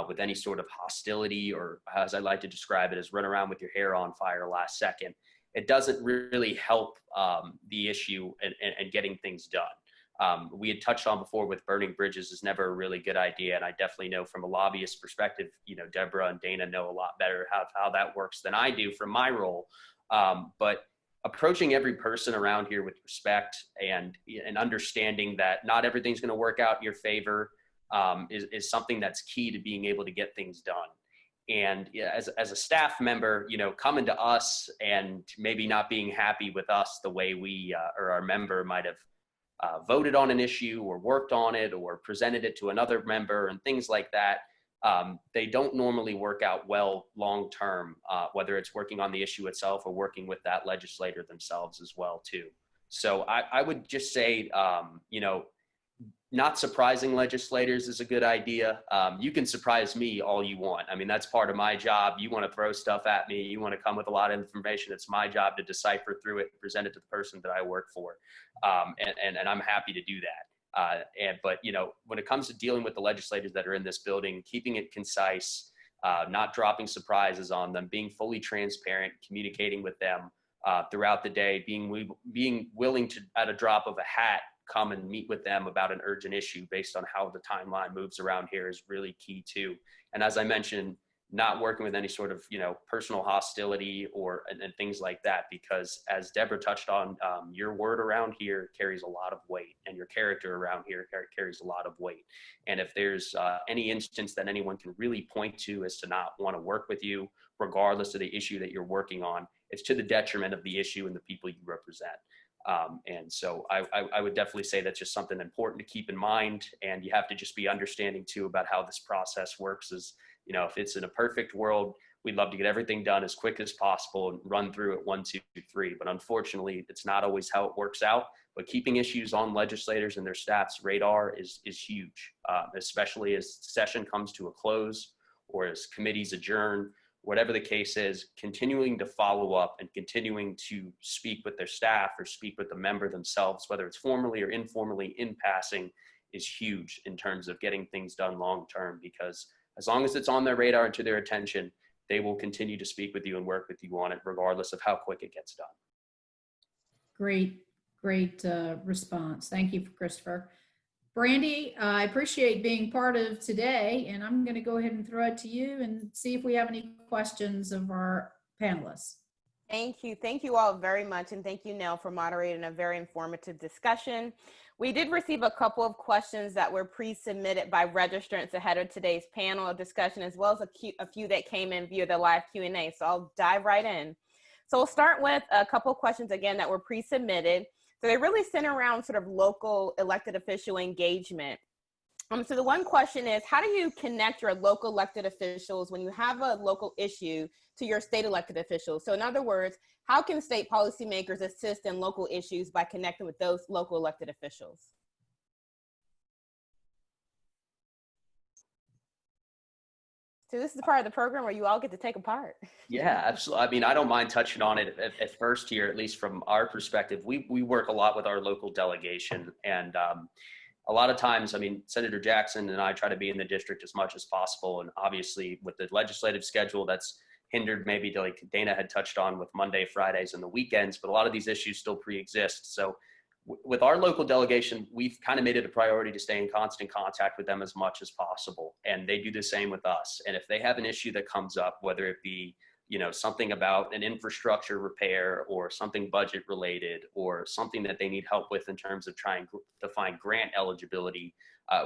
Speaker 4: with any sort of hostility, or as I like to describe it, as run around with your hair on fire last second, it doesn't really help the issue and getting things done. We had touched on before with burning bridges is never a really good idea. And I definitely know from a lobbyist perspective, Deborah and Dana know a lot better how that works than I do from my role. But approaching every person around here with respect and understanding that not everything's going to work out in your favor is something that's key to being able to get things done. And as a staff member, coming to us and maybe not being happy with us the way we or our member might have voted on an issue or worked on it or presented it to another member and things like that, they don't normally work out well long term, whether it's working on the issue itself or working with that legislator themselves as well too. So I would just say, not surprising legislators is a good idea. You can surprise me all you want. I mean, that's part of my job. You want to throw stuff at me. You want to come with a lot of information. It's my job to decipher through it and present it to the person that I work for. And I'm happy to do that. But when it comes to dealing with the legislators that are in this building, keeping it concise, not dropping surprises on them, being fully transparent, communicating with them throughout the day, being willing to, at a drop of a hat, come and meet with them about an urgent issue based on how the timeline moves around here is really key too. And as I mentioned, not working with any sort of, personal hostility and things like that, because as Deborah touched on, your word around here carries a lot of weight, and your character around here carries a lot of weight. And if there's any instance that anyone can really point to as to not want to work with you, regardless of the issue that you're working on, it's to the detriment of the issue and the people you represent. And so I would definitely say that's just something important to keep in mind. And you have to just be understanding too about how this process works. Is, if it's in a perfect world, we'd love to get everything done as quick as possible and run through it 1, 2, 3. But unfortunately, it's not always how it works out. But keeping issues on legislators and their staff's radar is huge, especially as session comes to a close, or as committees adjourn, whatever the case is, continuing to follow up and continuing to speak with their staff or speak with the member themselves, whether it's formally or informally in passing, is huge in terms of getting things done long term, because as long as it's on their radar and to their attention, they will continue to speak with you and work with you on it, regardless of how quick it gets done.
Speaker 3: Great response. Thank you, Christopher. Brandy, I appreciate being part of today, and I'm going to go ahead and throw it to you and see if we have any questions of our panelists.
Speaker 2: Thank you. Thank you all very much. And thank you, Nell, for moderating a very informative discussion. We did receive a couple of questions that were pre-submitted by registrants ahead of today's panel discussion, as well as a few that came in via the live Q&A. So I'll dive right in. So we'll start with a couple of questions, again, that were pre-submitted. So they really center around sort of local elected official engagement. So the one question is, how do you connect your local elected officials when you have a local issue to your state elected officials? So in other words, how can state policymakers assist in local issues by connecting with those local elected officials? So this is the part of the program where you all get to take a part.
Speaker 4: Yeah, absolutely. I mean, I don't mind touching on it at first here, at least from our perspective. We work a lot with our local delegation, and a lot of times, I mean, Senator Jackson and I try to be in the district as much as possible. And obviously with the legislative schedule, that's hindered maybe to, like Dana had touched on, with Monday, Fridays, and the weekends, but a lot of these issues still pre-exist. So with our local delegation, we've kind of made it a priority to stay in constant contact with them as much as possible. And they do the same with us. And if they have an issue that comes up, whether it be, you know, something about an infrastructure repair or something budget related or something that they need help with in terms of trying to find grant eligibility,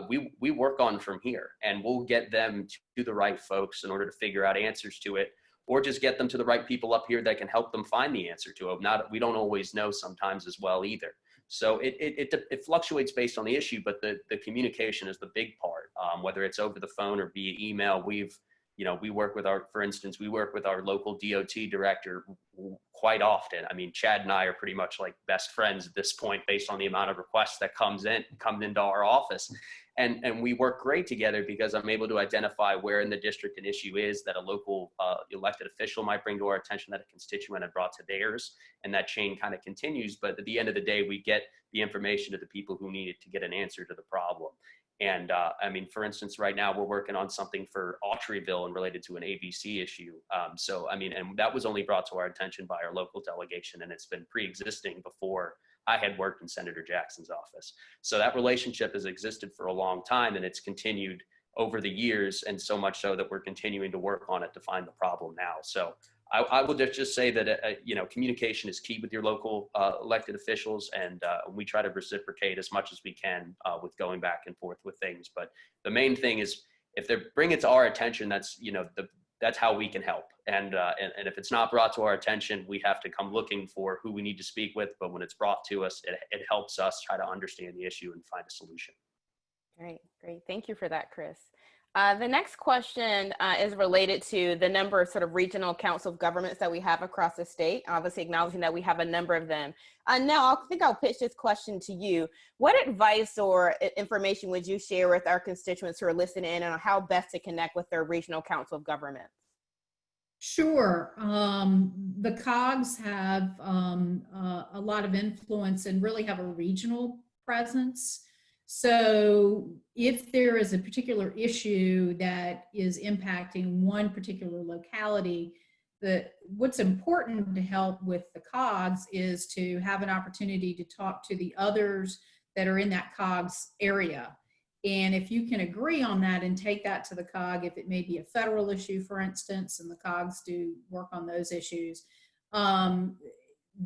Speaker 4: we work on from here, and we'll get them to the right folks in order to figure out answers to it, or just get them to the right people up here that can help them find the answer to it. We don't always know sometimes as well either. So it fluctuates based on the issue, but the communication is the big part, whether it's over the phone or via email. We work with for instance, we work with our local DOT director quite often. I mean, Chad and I are pretty much like best friends at this point based on the amount of requests that come into our office. And we work great together because I'm able to identify where in the district an issue is that a local elected official might bring to our attention that a constituent had brought to theirs. And that chain kind of continues. But at the end of the day, we get the information to the people who need it to get an answer to the problem. And I mean, for instance, right now we're working on something for Autryville and related to an ABC issue. So, I mean, and that was only brought to our attention by our local delegation, and it's been pre-existing before I had worked in Senator Jackson's office. So that relationship has existed for a long time, and it's continued over the years, and so much so that we're continuing to work on it to find the problem now. So I will just say that, communication is key with your local elected officials, and we try to reciprocate as much as we can with going back and forth with things. But the main thing is, if they bring it to our attention, that's how we can help. And if it's not brought to our attention, we have to come looking for who we need to speak with. But when it's brought to us, it helps us try to understand the issue and find a solution.
Speaker 2: Great. Thank you for that, Chris. The next question is related to the number of sort of regional council of governments that we have across the state, obviously acknowledging that we have a number of them. Now, I think I'll pitch this question to you. What advice or information would you share with our constituents who are listening in on how best to connect with their regional council of governments?
Speaker 3: Sure. The COGs have a lot of influence and really have a regional presence. So if there is a particular issue that is impacting one particular locality, what's important to help with the COGs is to have an opportunity to talk to the others that are in that COGs area. And if you can agree on that and take that to the COG, if it may be a federal issue, for instance, and the COGs do work on those issues,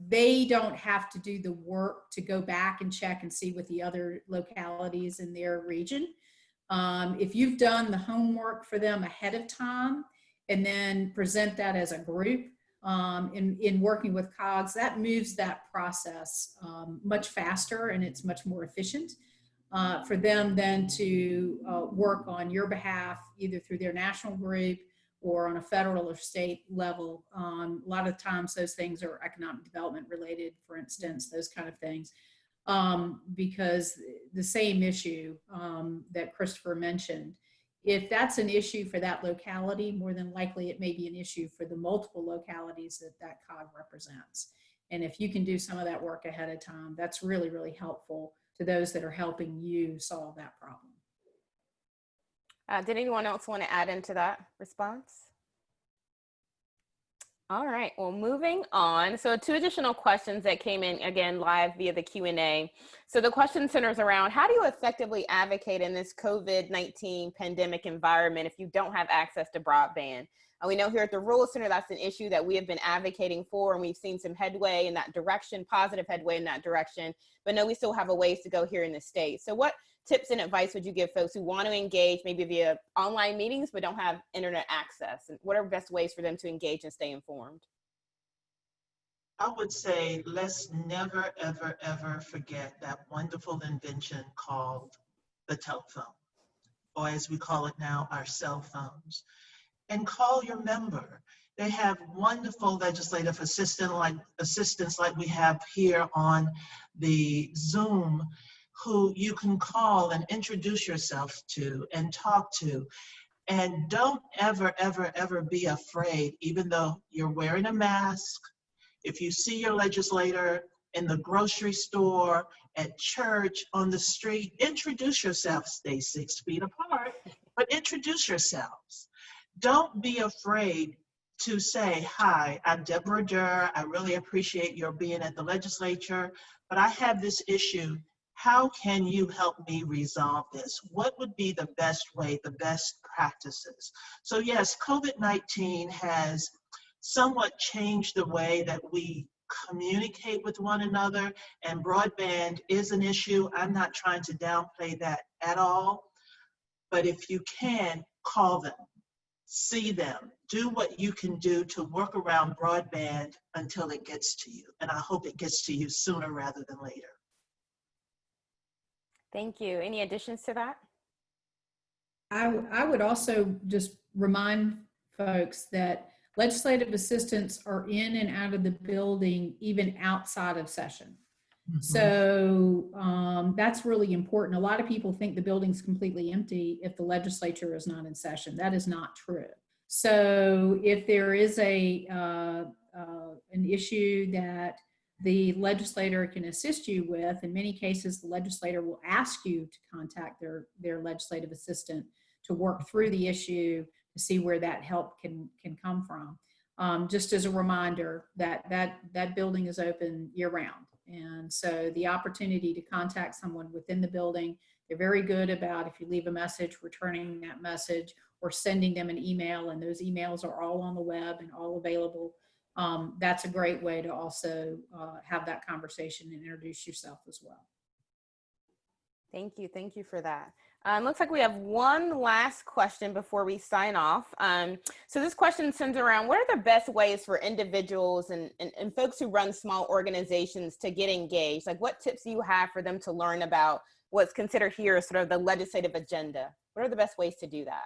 Speaker 3: they don't have to do the work to go back and check and see what the other localities in their region. If you've done the homework for them ahead of time and then present that as a group in working with COGs, that moves that process much faster, and it's much more efficient for them then to work on your behalf, either through their national group or on a federal or state level. A lot of times those things are economic development related, for instance, those kind of things, because the same issue that Christopher mentioned if that's an issue for that locality, more than likely it may be an issue for the multiple localities that that COG represents. And if you can do some of that work ahead of time, that's really, really helpful to those that are helping you solve that problem.
Speaker 2: Did anyone else want to add into that response? All right, well, moving on. So 2 additional questions that came in, again, live via the Q&A. So the question centers around, how do you effectively advocate in this COVID-19 pandemic environment if you don't have access to broadband? And we know here at the Rural Center, that's an issue that we have been advocating for, and we've seen some headway in that direction, positive headway in that direction, but no, we still have a ways to go here in the state. So what tips and advice would you give folks who want to engage maybe via online meetings but don't have internet access? And what are the best ways for them to engage and stay informed?
Speaker 5: I would say let's never, ever, ever forget that wonderful invention called the telephone, or as we call it now, our cell phones. And call your member. They have wonderful legislative assistants like we have here on the Zoom, who you can call and introduce yourself to and talk to. And don't ever, ever, ever be afraid, even though you're wearing a mask. If you see your legislator in the grocery store, at church, on the street, introduce yourself. Stay 6 feet apart, but introduce yourselves. Don't be afraid to say, hi, I'm Deborah Durr. I really appreciate your being at the legislature, but I have this issue. How can you help me resolve this? What would be the best way, the best practices? So yes, COVID-19 has somewhat changed the way that we communicate with one another, and broadband is an issue. I'm not trying to downplay that at all, but if you can, call them, see them, do what you can do to work around broadband until it gets to you. And I hope it gets to you sooner rather than later.
Speaker 2: Thank you. Any additions to that?
Speaker 3: I would also just remind folks that legislative assistants are in and out of the building even outside of session. Mm-hmm. So that's really important. A lot of people think the building's completely empty if the legislature is not in session. That is not true. So if there is an issue that the legislator can assist you with, in many cases, the legislator will ask you to contact their legislative assistant to work through the issue to see where that help can come from. Just as a reminder that building is open year round. And so the opportunity to contact someone within the building, they're very good about, if you leave a message, returning that message or sending them an email, and those emails are all on the web and all available. That's a great way to also have that conversation and introduce yourself as well.
Speaker 2: Thank you. Thank you for that. Looks like we have one last question before we sign off. So this question centers around, what are the best ways for individuals and folks who run small organizations to get engaged? Like, what tips do you have for them to learn about what's considered here sort of the legislative agenda? What are the best ways to do that?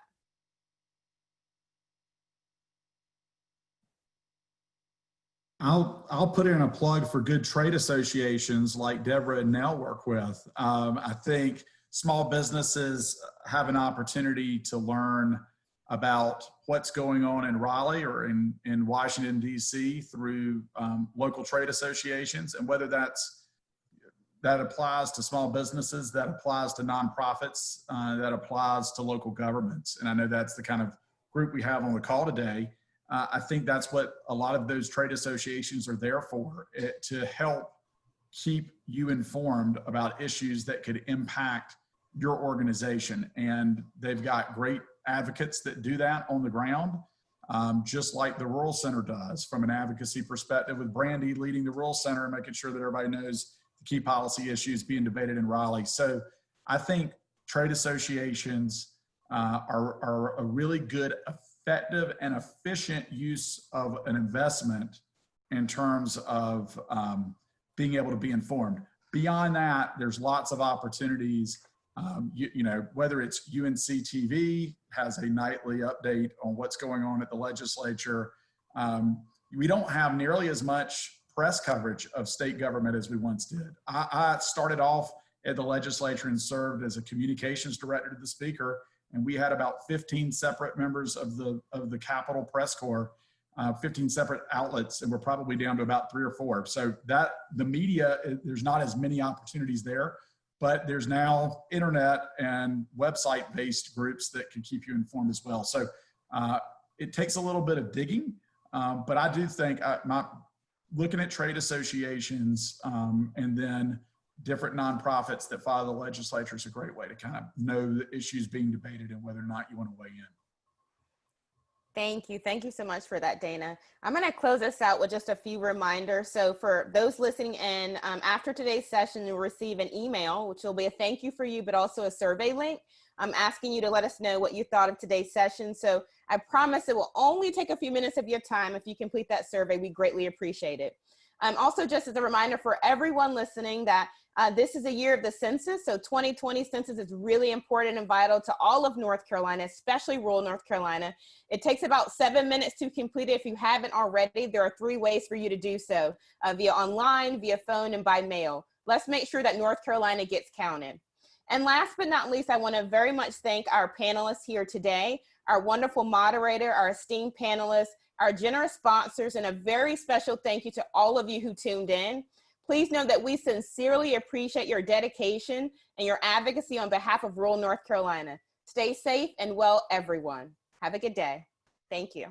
Speaker 6: I'll put in a plug for good trade associations like Deborah and Nell work with. I think small businesses have an opportunity to learn about what's going on in Raleigh or in Washington, D.C. through local trade associations, and whether that applies to small businesses, that applies to nonprofits, that applies to local governments. And I know that's the kind of group we have on the call today. I think that's what a lot of those trade associations are there for, to help keep you informed about issues that could impact your organization. And they've got great advocates that do that on the ground, just like the Rural Center does from an advocacy perspective, with Brandy leading the Rural Center and making sure that everybody knows the key policy issues being debated in Raleigh. So I think trade associations are a really good, effective and efficient use of an investment in terms of being able to be informed. Beyond that, there's lots of opportunities. You know, whether it's UNC TV has a nightly update on what's going on at the legislature. We don't have nearly as much press coverage of state government as we once did. I started off at the legislature and served as a communications director to the speaker. and we had about 15 separate members of the Capitol Press Corps, 15 separate outlets, and we're probably down to about 3 or 4. So that the media, there's not as many opportunities there, but there's now internet and website-based groups that can keep you informed as well. So it takes a little bit of digging, but I do think looking at trade associations and then different nonprofits that follow the legislature is a great way to kind of know the issues being debated and whether or not you want to weigh in.
Speaker 2: Thank you. Thank you so much for that, Dana. I'm going to close this out with just a few reminders. So for those listening in, after today's session, you'll receive an email, which will be a thank you for you, but also a survey link. I'm asking you to let us know what you thought of today's session. So I promise it will only take a few minutes of your time. If you complete that survey, we greatly appreciate it. Also, just as a reminder for everyone listening that this is a year of the census. So 2020 census is really important and vital to all of North Carolina, especially rural North Carolina. It takes about 7 minutes to complete it. If you haven't already, there are 3 ways for you to do so, via online, via phone, and by mail. Let's make sure that North Carolina gets counted. And last but not least, I want to very much thank our panelists here today, our wonderful moderator, our esteemed panelists, our generous sponsors, and a very special thank you to all of you who tuned in. Please know that we sincerely appreciate your dedication and your advocacy on behalf of rural North Carolina. Stay safe and well, everyone. Have a good day. Thank you.